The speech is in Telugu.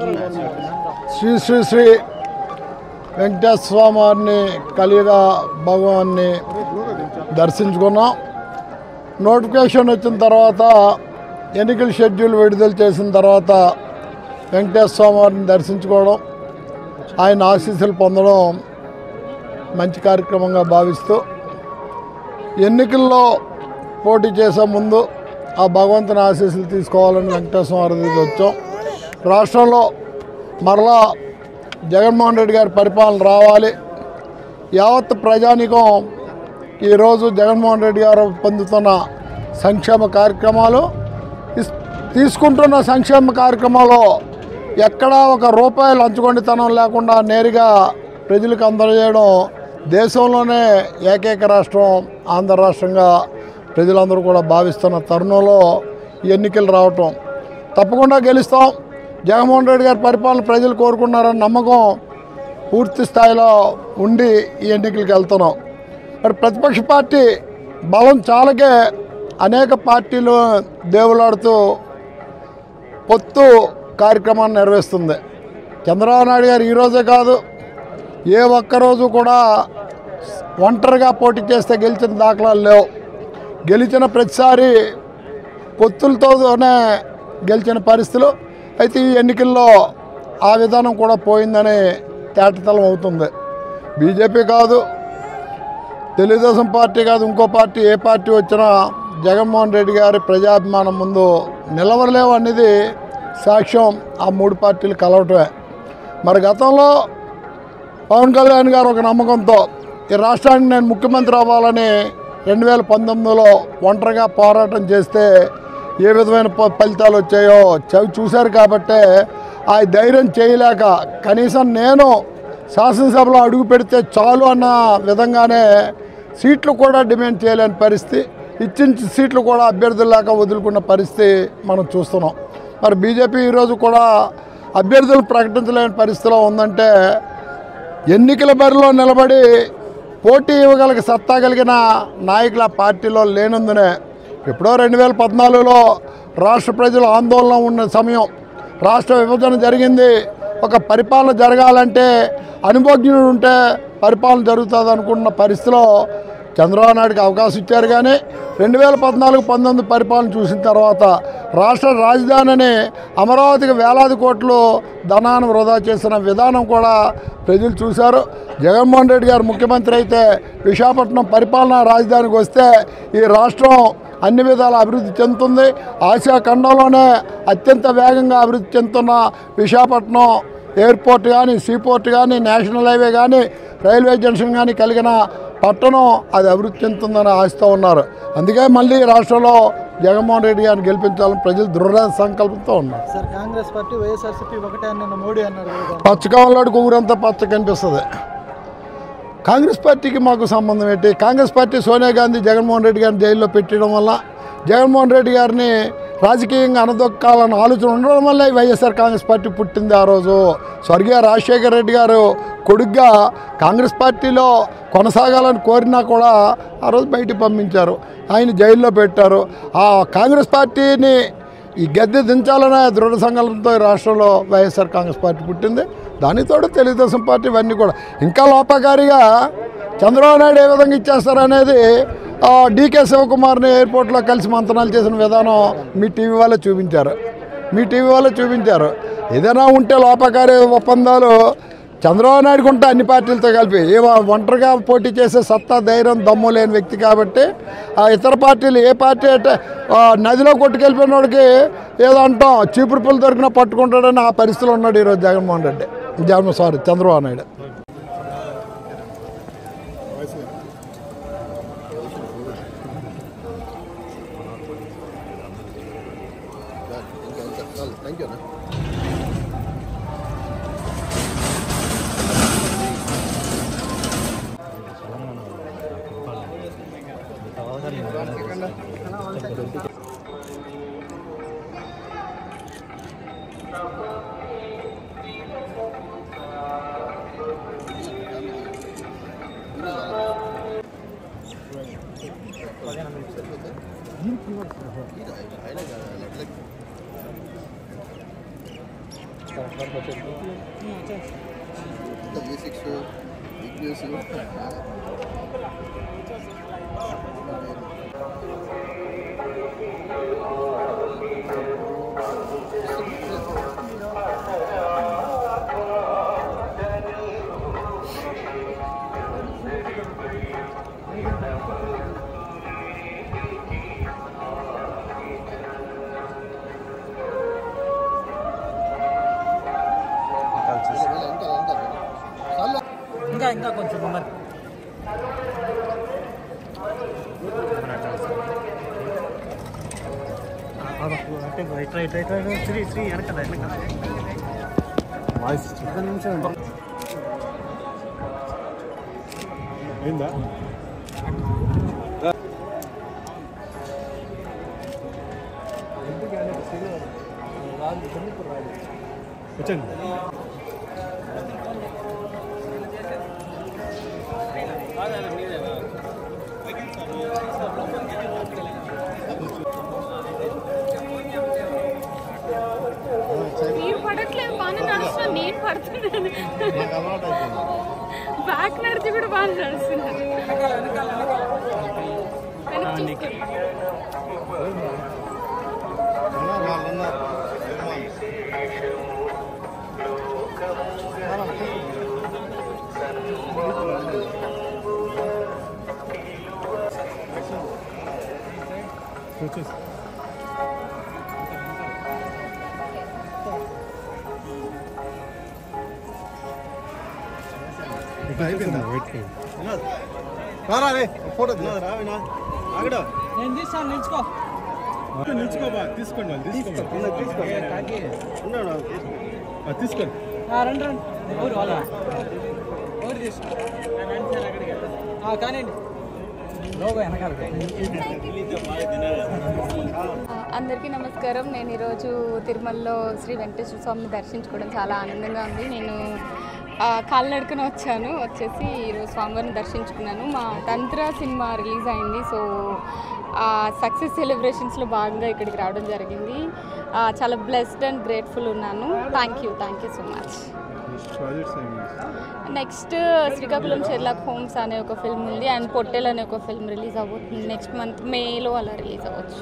శ్రీ శ్రీ శ్రీ వెంకటేశ్వర స్వామి వారిని కలియుగ భగవాన్ని దర్శించుకున్నాం. నోటిఫికేషన్ వచ్చిన తర్వాత ఎన్నికల షెడ్యూల్ విడుదల చేసిన తర్వాత వెంకటేశ్వర స్వామి వారిని దర్శించుకోవడం, ఆయన ఆశీస్సులు పొందడం మంచి కార్యక్రమంగా భావిస్తూ ఎన్నికల్లో పోటీ చేసే ముందు ఆ భగవంతుని ఆశీస్సులు తీసుకోవాలని వెంకటేశ్వర వారి దగ్గరికి వచ్చాం. రాష్ట్రంలో మరలా జగన్మోహన్ రెడ్డి గారి పరిపాలన రావాలి. యావత్ ప్రజానికం ఈరోజు జగన్మోహన్ రెడ్డి గారు పొందుతున్న సంక్షేమ కార్యక్రమాలు, తీసుకుంటున్న సంక్షేమ కార్యక్రమాలు ఎక్కడా ఒక రూపాయి లంచగొండితనం లేకుండా నేరుగా ప్రజలకు అందజేయడం దేశంలోనే ఏకైక రాష్ట్రం ఆంధ్ర రాష్ట్రంగా ప్రజలందరూ కూడా భావిస్తున్న తరుణంలో ఎన్నికలు రావటం తప్పకుండా గెలుస్తాం. జగన్మోహన్ రెడ్డి గారి పరిపాలన ప్రజలు కోరుకున్నారన్న నమ్మకం పూర్తి స్థాయిలో ఉండి ఈ ఎన్నికలకు వెళ్తున్నాం. మరి ప్రతిపక్ష పార్టీ బలం చాలకే అనేక పార్టీలు దేవులాడుతూ పొత్తు కార్యక్రమాన్ని నిర్వహిస్తుంది. చంద్రబాబు నాయుడు గారు ఈరోజే కాదు, ఏ ఒక్కరోజు కూడా ఒంటరిగా పోటీ చేస్తే గెలిచిన దాఖలాలు లేవు. గెలిచిన ప్రతిసారి పొత్తులతోనే గెలిచిన పరిస్థితులు. అయితే ఈ ఎన్నికల్లో ఆ విధానం కూడా పోయిందని తేటతలం అవుతుంది. బీజేపీ కాదు, తెలుగుదేశం పార్టీ కాదు, ఇంకో పార్టీ ఏ పార్టీ వచ్చినా జగన్మోహన్ రెడ్డి గారి ప్రజాభిమానం ముందు నిలవలేవు అనేది సాక్ష్యం ఆ మూడు పార్టీలు కలవటమే. మరి గతంలో పవన్ కళ్యాణ్ గారు ఒక నమ్మకంతో ఈ రాష్ట్రానికి నేను ముఖ్యమంత్రి అవ్వాలని 2019లో ఒంటరిగా పోరాటం చేస్తే ఏ విధమైన ఫలితాలు వచ్చాయో చూశారు. కాబట్టే ఆ ధైర్యం చేయలేక కనీసం నేను శాసనసభలో అడుగు పెడితే చాలు అన్న విధంగానే సీట్లు కూడా డిమాండ్ చేయలేని పరిస్థితి, ఇచ్చిన సీట్లు కూడా అభ్యర్థుల్లాగా వదులుకున్న పరిస్థితి మనం చూస్తున్నాం. మరి బీజేపీ ఈరోజు కూడా అభ్యర్థులు ప్రకటించలేని పరిస్థితిలో ఉందంటే ఎన్నికల బరిలో నిలబడి పోటీ ఇవ్వగలిగే సత్తా కలిగిన నాయకుల పార్టీలో లేనందునే ఎప్పుడో 2014లో రాష్ట్ర ప్రజలు ఆందోళన ఉన్న సమయం, రాష్ట్ర విభజన జరిగింది. ఒక పరిపాలన జరగాలంటే అనుభవజ్ఞుడు ఉంటే పరిపాలన జరుగుతుంది అనుకున్న పరిస్థితిలో చంద్రబాబు నాయుడుకి అవకాశం ఇచ్చారు. కానీ 2014-19 పరిపాలన చూసిన తర్వాత రాష్ట్ర రాజధానిని అమరావతికి వేలాది కోట్లు ధనాన్ని వృధా చేసిన విధానం కూడా ప్రజలు చూశారు. జగన్మోహన్ రెడ్డి గారు ముఖ్యమంత్రి అయితే విశాఖపట్నం పరిపాలనా రాజధానికి వస్తే ఈ రాష్ట్రం అన్ని విధాల అభివృద్ధి చెందుతుంది. ఆసియా ఖండంలోనే అత్యంత వేగంగా అభివృద్ధి చెందుతున్న విశాఖపట్నం ఎయిర్పోర్ట్ కానీ, సీపోర్ట్ కానీ, నేషనల్ హైవే కానీ, రైల్వే జంక్షన్ కానీ కలిగిన పట్టణం అది అభివృద్ధి చెందుతుందని ఆశతో ఉన్నారు. అందుకే మళ్ళీ రాష్ట్రంలో జగన్మోహన్ రెడ్డి గారిని గెలిపించాలని ప్రజలు దృఢ సంకల్పంతో ఉన్నారు. సార్, కాంగ్రెస్ పార్టీ వైఎస్ఆర్సీపీ ఒకటే అన్న మోడీ అన్నారు. పచ్చకాలంలోకి ఊరంతా పచ్చ కనిపిస్తుంది. కాంగ్రెస్ పార్టీకి మాకు సంబంధం ఏంటి? కాంగ్రెస్ పార్టీ సోనియా గాంధీ జగన్మోహన్ రెడ్డి గారిని జైల్లో పెట్టడం వల్ల, జగన్మోహన్ రెడ్డి గారిని రాజకీయంగా అనదొక్కాలన్న ఆలోచన ఉండడం వల్ల వైఎస్ఆర్ కాంగ్రెస్ పార్టీ పుట్టింది. ఆ రోజు స్వర్గీయ రాజశేఖర రెడ్డి గారు కొడుగ్గా కాంగ్రెస్ పార్టీలో కొనసాగాలని కోరినా కూడా ఆ రోజు బయటికి పంపించారు, ఆయన జైల్లో పెట్టారు. ఆ కాంగ్రెస్ పార్టీని ఈ గద్దె దించాలనే దృఢ సంకల్పంతో ఈ రాష్ట్రంలో వైఎస్ఆర్ కాంగ్రెస్ పార్టీ పుట్టింది. దానితో తెలుగుదేశం పార్టీ ఇవన్నీ కూడా ఇంకా లోపకారిగా చంద్రబాబు నాయుడు ఏ విధంగా ఇచ్చేస్తారనేది డీకే శివకుమార్ని ఎయిర్పోర్ట్లో కలిసి మంతనాలు చేసిన విధానం మీ టీవీ వాళ్ళే చూపించారు. ఏదైనా ఉంటే లోపకారి ఒప్పందాలు చంద్రబాబు నాయుడుకు ఉంటే అన్ని పార్టీలతో కలిపి ఒంటరిగా పోటీ చేసే సత్తా, ధైర్యం, దమ్ము లేని వ్యక్తి కాబట్టి ఆ ఇతర పార్టీలు ఏ పార్టీ అంటే నదిలో కొట్టుకెళ్ళిపోయిన వాడికి ఏదో అంటాం చీపురు పుల్లు దొరికినా పట్టుకుంటాడని ఆ పరిస్థితిలో ఉన్నాడు ఈరోజు చంద్రబాబు నాయుడు. బేసిక్స్ వీక్నెస్ ఇంకా కొంచెం మరి శ్రీ వెనక వాయిస్ నిమిషం ఏందా వచ్చండి మీరు పడట్లేదు బాగానే నడుస్తున్నాను నేను పడుతున్నాను బ్యాక్ నడిచి కూడా బాగా నడుస్తున్నాను వచ్చేసి అయిపోయిందా వెయిట్ ఫోటో నేను తీస్తాను నిల్చుకో నిల్చుకోబా తీసుకోండి వాళ్ళు తీసుకోండి రండి రండి ఊరు వాళ్ళ ఊరు తీసుకో కానీ లోగో వెనకాల అందరికీ నమస్కారం. నేను ఈరోజు తిరుమలలో శ్రీ వెంకటేశ్వర స్వామిని దర్శించుకోవడం చాలా ఆనందంగా ఉంది. నేను కాలినడకన వచ్చేసి ఈరోజు స్వామివారిని దర్శించుకున్నాను. మా తంత్ర సినిమా రిలీజ్ అయింది. సో సక్సెస్ సెలబ్రేషన్స్లో భాగంగా ఇక్కడికి రావడం జరిగింది. చాలా బ్లెస్డ్ అండ్ గ్రేట్ఫుల్ ఉన్నాను. Thank you so much. Next Srikakulam Sherlock Holmes అనే ఒక ఫిల్మ్ ఉంది అండ్ పొట్టెల్ అనే ఒక ఫిల్మ్ రిలీజ్ అవ్వబోతుంది నెక్స్ట్ మంత్ మేలో అలా రిలీజ్ అవ్వచ్చు.